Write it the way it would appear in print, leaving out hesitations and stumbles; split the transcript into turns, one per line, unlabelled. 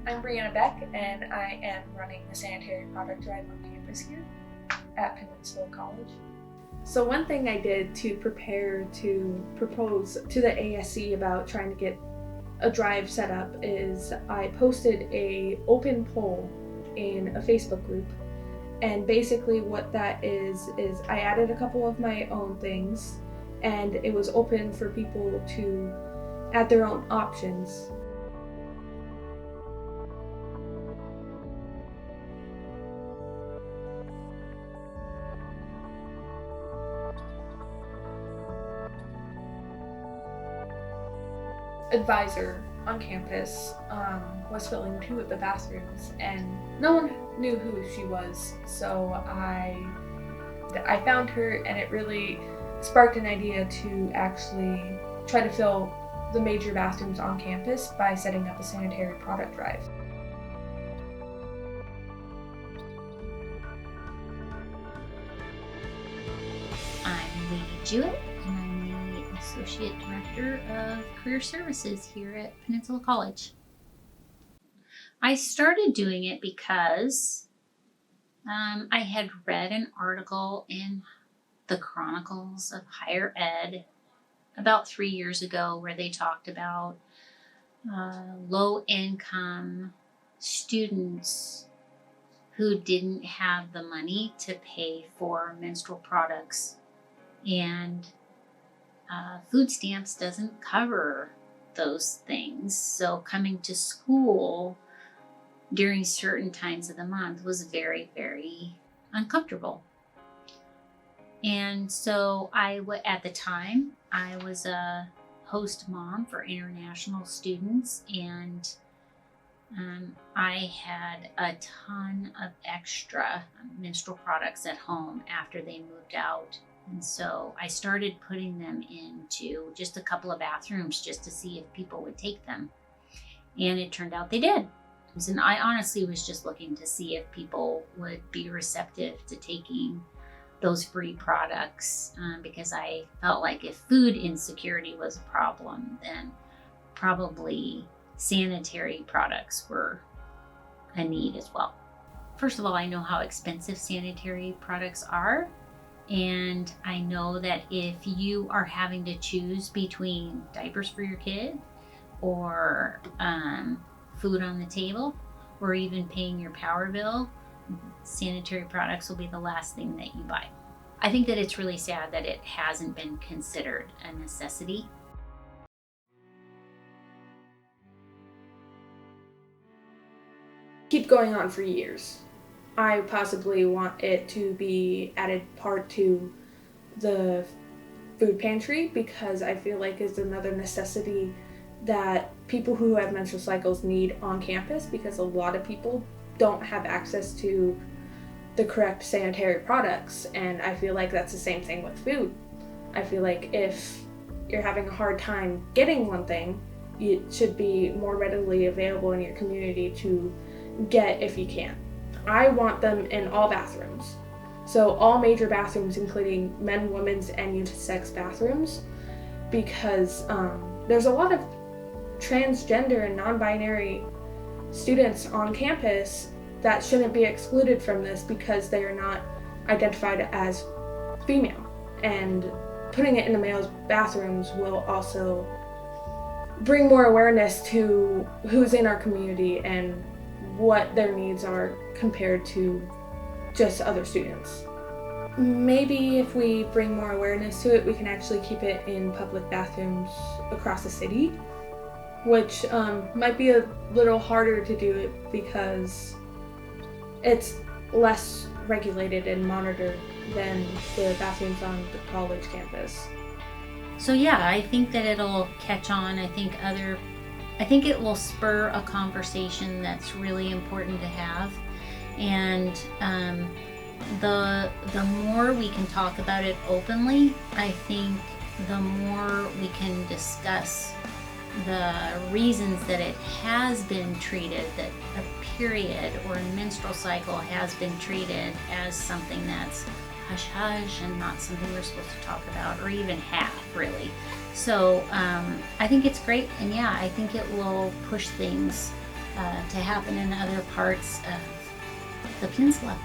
I'm Brianna Beck, and I am running the sanitary product drive on campus here at Peninsula College. So one thing I did to prepare to propose to the ASC about trying to get a drive set up is I posted a open poll in a Facebook group. And basically what that is I added a couple of my own things, and it was open for people to add their own options. Advisor on campus was filling 2 of the bathrooms, and no one knew who she was, so I found her, and it really sparked an idea to actually try to fill the major bathrooms on campus by setting up a sanitary product drive.
I'm Lee Jewett, and I'm the Associate Director of Career Services here at Peninsula College. I started doing it because I had read an article in the Chronicles of Higher Ed about 3 years ago where they talked about low-income students who didn't have the money to pay for menstrual products, and food stamps doesn't cover those things. So coming to school during certain times of the month was very, very uncomfortable. And so at the time, I was a host mom for international students, and I had a ton of extra menstrual products at home after they moved out. And so I started putting them into just a couple of bathrooms just to see if people would take them. And it turned out they did. And I honestly was just looking to see if people would be receptive to taking those free products, because I felt like if food insecurity was a problem, then probably sanitary products were a need as well. First of all, I know how expensive sanitary products are. And I know that if you are having to choose between diapers for your kid or food on the table, or even paying your power bill, sanitary products will be the last thing that you buy. I think that it's really sad that it hasn't been considered a necessity.
Keep going on for years. I possibly want it to be added part to the food pantry, because I feel like it's another necessity that people who have menstrual cycles need on campus, because a lot of people don't have access to the correct sanitary products, and I feel like that's the same thing with food. I feel like if you're having a hard time getting one thing, it should be more readily available in your community to get if you can. I want them in all bathrooms. So all major bathrooms, including men, women's, and unisex bathrooms, because there's a lot of transgender and non-binary students on campus that shouldn't be excluded from this because they are not identified as female. And putting it in the males' bathrooms will also bring more awareness to who's in our community and what their needs are compared to just other students. Maybe if we bring more awareness to it, we can actually keep it in public bathrooms across the city, which might be a little harder to do it because it's less regulated and monitored than the bathrooms on the college campus.
So yeah, I think that it'll catch on. I think it will spur a conversation that's really important to have. And the more we can talk about it openly, I think the more we can discuss the reasons that it has been treated, that a period or a menstrual cycle has been treated as something that's hush-hush and not something we're supposed to talk about, or even have, really. So I think it's great, and yeah, I think it will push things to happen in other parts of the peninsula.